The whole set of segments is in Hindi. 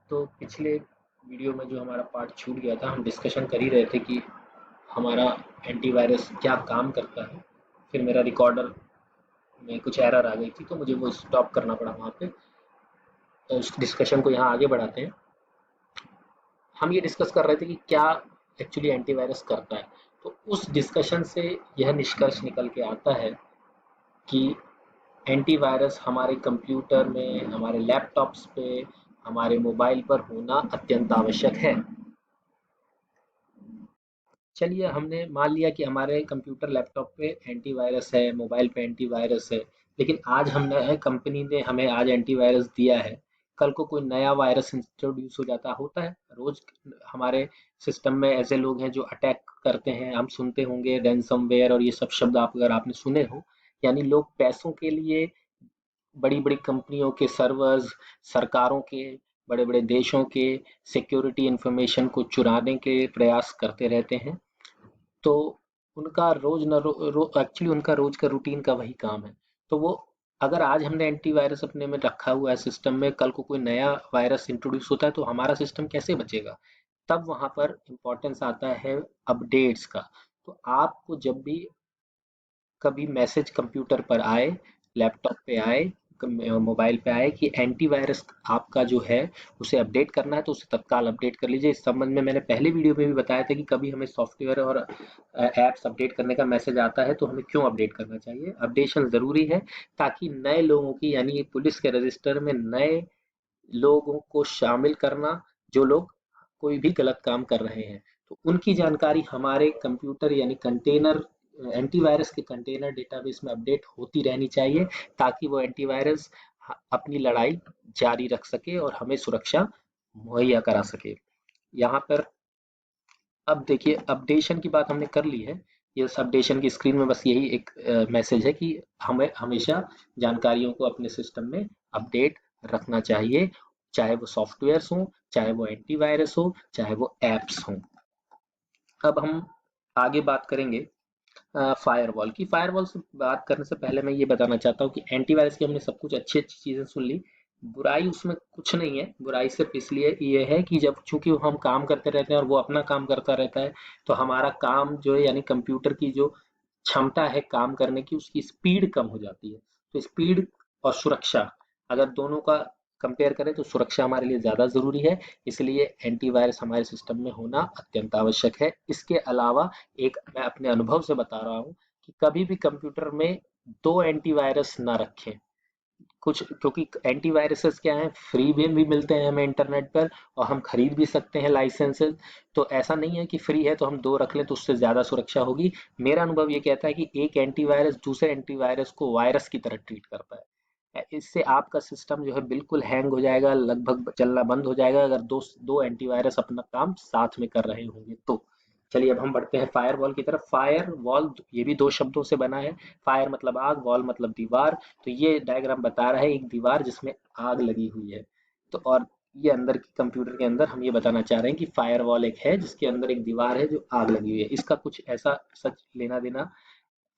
तो पिछले वीडियो में जो हमारा पार्ट छूट गया था, हम डिस्कशन कर ही रहे थे कि हमारा एंटीवायरस क्या काम करता है। फिर मेरा रिकॉर्डर में कुछ एरर आ गई थी तो मुझे वो स्टॉप करना पड़ा वहाँ पे। तो उस डिस्कशन को यहाँ आगे बढ़ाते हैं। हम ये डिस्कस कर रहे थे कि क्या एक्चुअली एंटीवायरस करता है। तो उस डिस्कशन से यह निष्कर्ष निकल के आता है कि एंटीवायरस हमारे कंप्यूटर में, हमारे लैपटॉप्स पे, हमारे मोबाइल पर होना अत्यंत आवश्यक है। चलिए, हमने मान लिया कि हमारे कंप्यूटर लैपटॉप पे एंटीवायरस है, मोबाइल पे एंटीवायरस है। लेकिन आज हमने कंपनी ने हमें आज एंटीवायरस दिया है, कल को कोई नया वायरस इंट्रोड्यूस हो जाता होता है रोज। हमारे सिस्टम में ऐसे लोग हैं जो अटैक करते हैं, हम सुनते होंगे रैनसमवेयर और ये सब शब्द आप अगर आपने सुने हो। यानी लोग पैसों के लिए बड़ी बड़ी कंपनियों के सर्वर्स, सरकारों के, बड़े बड़े देशों के सिक्योरिटी इंफॉर्मेशन को चुराने के प्रयास करते रहते हैं। तो उनका रोज न एक्चुअली उनका रोज का रूटीन का वही काम है। तो वो, अगर आज हमने एंटीवायरस अपने में रखा हुआ है सिस्टम में, कल को कोई नया वायरस इंट्रोड्यूस होता है तो हमारा सिस्टम कैसे बचेगा। तब वहां पर इम्पोर्टेंस आता है अपडेट्स का। तो आपको जब भी कभी मैसेज कंप्यूटर पर आए, लैपटॉप पे आए, मोबाइल पे आए कि एंटीवायरस आपका जो है उसे अपडेट करना है, तो उसे तत्काल अपडेट कर लीजिए। इस संबंध में मैंने पहले वीडियो में भी बताया था कि कभी हमें सॉफ्टवेयर और ऐप्स अपडेट करने का मैसेज आता है तो हमें क्यों अपडेट करना चाहिए। अपडेशन ज़रूरी है ताकि नए लोगों की, यानी पुलिस के रजिस्टर में नए लोगों को शामिल करना, जो लोग कोई भी गलत काम कर रहे हैं, तो उनकी जानकारी हमारे कंप्यूटर यानी कंटेनर, एंटीवायरस के कंटेनर डेटाबेस में अपडेट होती रहनी चाहिए, ताकि वो एंटीवायरस अपनी लड़ाई जारी रख सके और हमें सुरक्षा मुहैया करा सके। यहाँ पर अब देखिए, अपडेशन की बात हमने कर ली है। ये अपडेशन की स्क्रीन में बस यही एक मैसेज है कि हमें हमेशा जानकारियों को अपने सिस्टम में अपडेट रखना चाहिए, चाहे वो सॉफ्टवेयर्स हों, चाहे वो एंटीवायरस हो, चाहे वो एप्स हों। अब हम आगे बात करेंगे फायरवॉल की। फायरवॉल से बात करने से पहले मैं ये बताना चाहता हूँ कि एंटीवायरस की हमने सब कुछ अच्छी अच्छी चीजें सुन ली। बुराई उसमें कुछ नहीं है। बुराई सिर्फ इसलिए ये है कि जब चूंकि हम काम करते रहते हैं और वो अपना काम करता रहता है, तो हमारा काम जो है, यानी कंप्यूटर की जो क्षमता है काम करने की, उसकी स्पीड कम हो जाती है। तो स्पीड और सुरक्षा, अगर दोनों का कंपेयर करें तो सुरक्षा हमारे लिए ज़्यादा ज़रूरी है। इसलिए एंटीवायरस हमारे सिस्टम में होना अत्यंत आवश्यक है। इसके अलावा एक मैं अपने अनुभव से बता रहा हूँ कि कभी भी कंप्यूटर में दो एंटीवायरस ना रखें। कुछ, क्योंकि एंटीवायरसेस क्या है, फ्री में भी मिलते हैं हमें इंटरनेट पर, और हम खरीद भी सकते हैं लाइसेंसेस। तो ऐसा नहीं है कि फ्री है तो हम दो रख लें तो उससे ज़्यादा सुरक्षा होगी। मेरा अनुभव ये कहता है कि एक एंटीवायरस दूसरे एंटीवायरस को वायरस की तरह ट्रीट करता है। इससे आपका सिस्टम जो है बिल्कुल हैंग हो जाएगा, लगभग चलना बंद हो जाएगा, अगर दो दो एंटीवायरस अपना काम साथ में कर रहे होंगे तो। चलिए, अब हम बढ़ते हैं फायरवॉल की तरफ। फायर वॉल ये भी दो शब्दों से बना है। फायर मतलब आग, वॉल मतलब दीवार। तो ये डायग्राम बता रहा है एक दीवार जिसमें आग लगी हुई है। तो और ये अंदर की कंप्यूटर के अंदर हम ये बताना चाह रहे हैं कि फायरवॉल एक है जिसके अंदर एक दीवार है जो आग लगी हुई है। इसका कुछ ऐसा सच लेना देना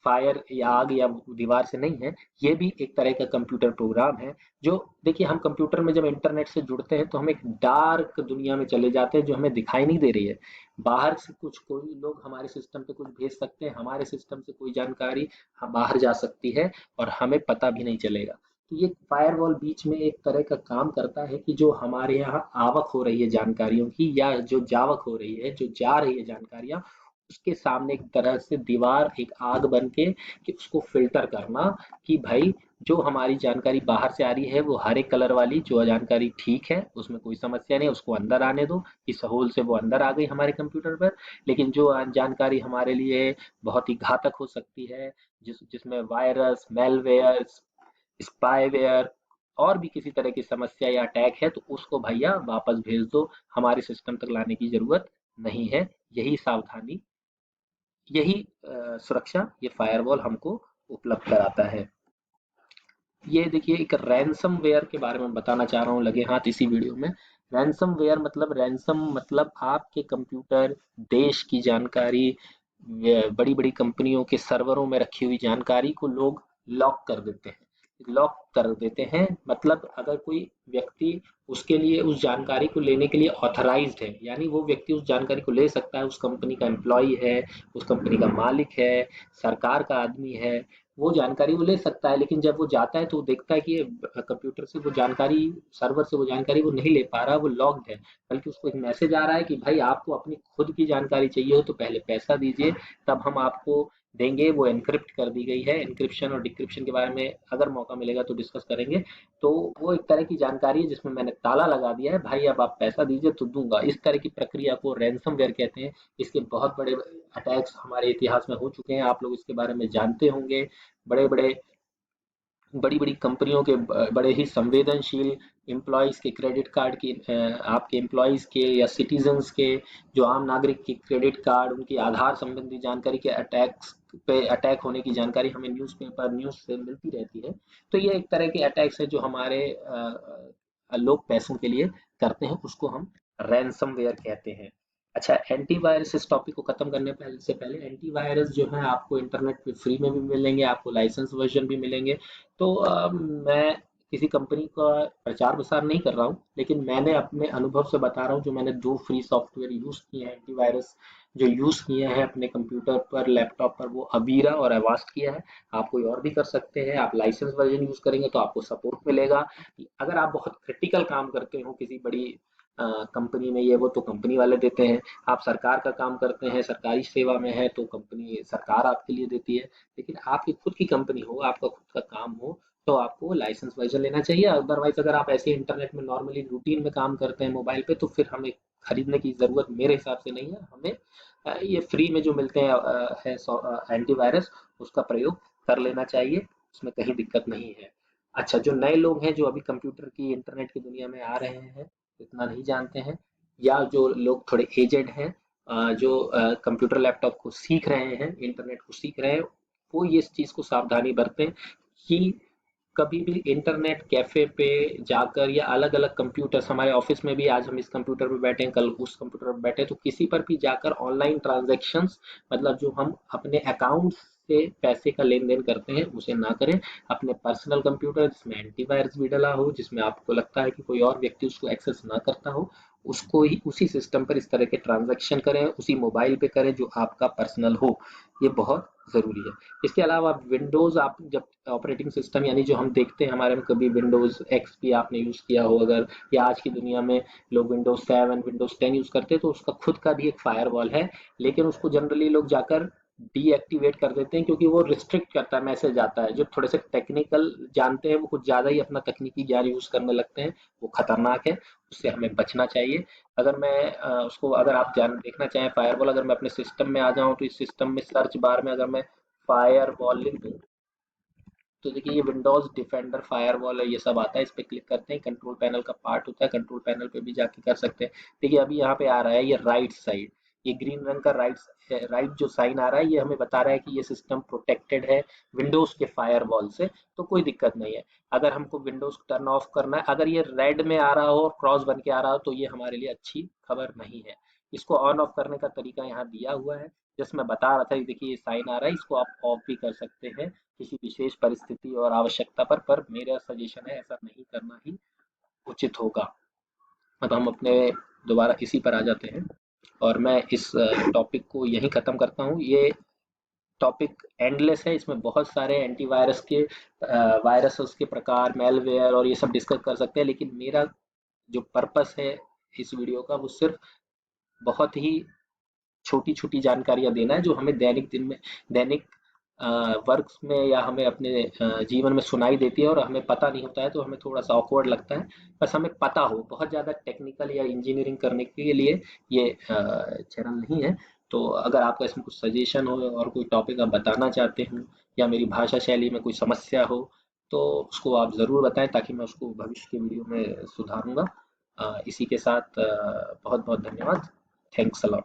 फायर या आग या दीवार से नहीं है। ये भी एक तरह का कंप्यूटर प्रोग्राम है। जो, देखिए, हम कंप्यूटर में जब इंटरनेट से जुड़ते हैं तो हम एक डार्क दुनिया में चले जाते हैं जो हमें दिखाई नहीं दे रही है। बाहर से कुछ, कोई लोग हमारे सिस्टम पे कुछ भेज सकते हैं, हमारे सिस्टम से कोई जानकारी बाहर जा सकती है और हमें पता भी नहीं चलेगा। तो ये फायरवॉल बीच में एक तरह का काम करता है कि जो हमारे यहाँ आवक हो रही है जानकारियों की, या जो जावक हो रही है, जो जा रही है जानकारियां, उसके सामने एक तरह से दीवार, एक आग बन के, कि उसको फिल्टर करना, कि भाई जो हमारी जानकारी बाहर से आ रही है वो हरे कलर वाली जो जानकारी ठीक है, उसमें कोई समस्या नहीं, उसको अंदर आने दो। इस होल से वो अंदर आ गई हमारे कंप्यूटर पर। लेकिन जो जानकारी हमारे लिए बहुत ही घातक हो सकती है, जिसमें वायरस, मेलवेयर, स्पाईवेयर और भी किसी तरह की समस्या या अटैक है, तो उसको भैया वापस भेज दो, हमारे सिस्टम तक लाने की जरूरत नहीं है। यही सावधानी, यही सुरक्षा ये फायरवॉल हमको उपलब्ध कराता है। ये देखिए, एक रैनसमवेयर के बारे में बताना चाह रहा हूँ लगे हाथ इसी वीडियो में। रैनसमवेयर मतलब, रैनसम मतलब आपके कंप्यूटर, देश की जानकारी, बड़ी बड़ी कंपनियों के सर्वरों में रखी हुई जानकारी को लोग लॉक कर देते हैं। लॉक कर देते हैं। मतलब अगर कोई व्यक्ति उसके लिए उस जानकारी को लेने के लिए ऑथराइज्ड है, यानी वो व्यक्ति उस जानकारी को ले सकता है, उस कंपनी का एम्प्लॉय है, उस कंपनी का मालिक है, सरकार का आदमी है, वो जानकारी वो ले सकता है। लेकिन जब वो जाता है तो वो देखता है कि ये कंप्यूटर से वो जानकारी, सर्वर से वो जानकारी वो नहीं ले पा रहा, वो लॉक्ड है। बल्कि उसको एक मैसेज आ रहा है कि भाई आपको अपनी खुद की जानकारी चाहिए हो तो पहले पैसा दीजिए, तब हम आपको देंगे। वो एनक्रिप्ट कर दी गई है। एनक्रिप्शन और डिक्रिप्शन के बारे में अगर मौका मिलेगा तो डिस्कस करेंगे। तो वो एक तरह की जानकारी है जिसमें मैंने ताला लगा दिया है, भाई अब आप पैसा दीजिए तो दूंगा। इस तरह की प्रक्रिया को रैंसमवेयर कहते हैं। इसके बहुत बड़े अटैक्स हमारे इतिहास में हो चुके हैं, आप लोग इसके बारे में जानते होंगे। बड़े बड़े बड़ी बड़ी कंपनियों के बड़े ही संवेदनशील एम्प्लॉयज के क्रेडिट कार्ड की, आपके एम्प्लॉयज के या सिटीजन्स के, जो आम नागरिक के क्रेडिट कार्ड, उनकी आधार संबंधी जानकारी के अटैक्स पे, अटैक होने की जानकारी हमें न्यूज़पेपर न्यूज़ से मिलती रहती है। तो ये एक तरह के अटैक्स है जो हमारे लोग पैसों के लिए करते हैं, उसको हम रैंसमवेयर कहते हैं। अच्छा, एंटीवायरस, इस टॉपिक को खत्म करने से पहले, एंटीवायरस जो है आपको इंटरनेट पे फ्री में भी मिलेंगे, आपको लाइसेंस वर्जन भी मिलेंगे। तो मैं किसी कंपनी का प्रचार प्रसार नहीं कर रहा हूँ, लेकिन मैंने अपने अनुभव से बता रहा हूँ। जो मैंने 2 फ्री सॉफ्टवेयर यूज़ किए हैं एंटीवायरस, जो यूज़ किए हैं अपने कंप्यूटर पर, लैपटॉप पर, वो अवीरा और अवास्ट किया है। आप कोई और भी कर सकते हैं। आप लाइसेंस वर्जन यूज़ करेंगे तो आपको सपोर्ट मिलेगा। अगर आप बहुत क्रिटिकल काम करते हो किसी बड़ी कंपनी में, ये वो, तो कंपनी वाले देते हैं। आप सरकार का काम करते हैं, सरकारी सेवा में है, तो कंपनी, सरकार आपके लिए देती है। लेकिन आपकी खुद की कंपनी हो, आपका खुद का काम हो, तो आपको लाइसेंस वर्जन लेना चाहिए। अदरवाइज अगर आप ऐसे इंटरनेट में नॉर्मली रूटीन में काम करते हैं मोबाइल पे, तो फिर हमें खरीदने की जरूरत मेरे हिसाब से नहीं है। हमें ये फ्री में जो मिलते हैं है एंटीवायरस, उसका प्रयोग कर लेना चाहिए, उसमें कहीं दिक्कत नहीं है। अच्छा, जो नए लोग हैं जो अभी कंप्यूटर की, इंटरनेट की दुनिया में आ रहे हैं, इतना नहीं जानते हैं, या जो लोग थोड़े एजेड हैं, जो कंप्यूटर लैपटॉप को सीख रहे हैं, इंटरनेट को सीख रहे हैं, वो ये इस चीज़ को सावधानी बरतें कि कभी भी इंटरनेट कैफे पे जाकर, या अलग अलग कंप्यूटर्स, हमारे ऑफिस में भी आज हम इस कंप्यूटर पे बैठे हैं, कल उस कंप्यूटर पे बैठे हैं, तो किसी पर भी जाकर ऑनलाइन ट्रांजैक्शंस, मतलब जो हम अपने अकाउंट से पैसे का लेन देन करते हैं, उसे ना करें। अपने पर्सनल कंप्यूटर जिसमें एंटीवायरस भी डला हो, जिसमें आपको लगता है कि कोई और व्यक्ति उसको एक्सेस ना करता हो, उसको ही, उसी सिस्टम पर इस तरह के ट्रांजैक्शन करें, उसी मोबाइल पे करें जो आपका पर्सनल हो। ये बहुत ज़रूरी है। इसके अलावा विंडोज़, आप जब ऑपरेटिंग सिस्टम, यानी जो हम देखते हैं हमारे में, कभी विंडोज़ एक्सपी आपने यूज़ किया हो अगर, या आज की दुनिया में लोग विंडोज़ 7, विंडोज़ 10 यूज़ करते हैं, तो उसका खुद का भी एक फायरवॉल है। लेकिन उसको जनरली लोग जाकर डीएक्टिवेट कर देते हैं, क्योंकि वो रिस्ट्रिक्ट करता है, मैसेज आता है। जो थोड़े से टेक्निकल जानते हैं वो कुछ ज़्यादा ही अपना तकनीकी ज्ञान यूज़ करने लगते हैं, वो खतरनाक है, उससे हमें बचना चाहिए। अगर मैं उसको, अगर आप जान देखना चाहें फायरवॉल, अगर मैं अपने सिस्टम में आ जाऊं, तो इस सिस्टम में सर्च बार में अगर मैं फायरवॉल लिख दूं, तो देखिए ये विंडोज डिफेंडर फायरवॉल है, ये सब आता है। इस पे क्लिक करते हैं, कंट्रोल पैनल का पार्ट होता है, कंट्रोल पैनल पे भी जाके कर सकते हैं। देखिए अभी यहाँ पे आ रहा है ये राइट साइड, ये ग्रीन रंग का राइट जो साइन आ रहा है, ये हमें बता रहा है कि ये सिस्टम प्रोटेक्टेड है विंडोज के फायरवॉल से, तो कोई दिक्कत नहीं है। अगर हमको विंडोज टर्न ऑफ करना है, अगर ये रेड में आ रहा हो और क्रॉस बन के आ रहा हो, तो ये हमारे लिए अच्छी खबर नहीं है। इसको ऑन ऑफ करने का तरीका यहाँ दिया हुआ है, जिसमें बता रहा था। ये देखिए ये साइन आ रहा है, इसको आप ऑफ भी कर सकते हैं किसी विशेष परिस्थिति और आवश्यकता पर मेरा सजेशन है ऐसा नहीं करना ही उचित होगा। अब हम अपने दोबारा इसी पर आ जाते हैं, और मैं इस टॉपिक को यहीं ख़त्म करता हूँ। ये टॉपिक एंडलेस है, इसमें बहुत सारे एंटीवायरस के, वायरसेस के प्रकार, मेलवेयर और ये सब डिस्कस कर सकते हैं। लेकिन मेरा जो पर्पस है इस वीडियो का, वो सिर्फ बहुत ही छोटी छोटी जानकारियां देना है, जो हमें दैनिक दिन में, दैनिक वर्क में, या हमें अपने जीवन में सुनाई देती है और हमें पता नहीं होता है, तो हमें थोड़ा सा ऑकवर्ड लगता है। बस हमें पता हो, बहुत ज़्यादा टेक्निकल या इंजीनियरिंग करने के लिए ये चैनल नहीं है। तो अगर आपका इसमें कुछ सजेशन हो और कोई टॉपिक आप बताना चाहते हो, या मेरी भाषा शैली में कोई समस्या हो, तो उसको आप ज़रूर बताएं, ताकि मैं उसको भविष्य के वीडियो में सुधारूंगा। इसी के साथ बहुत बहुत धन्यवाद। Thanks a lot.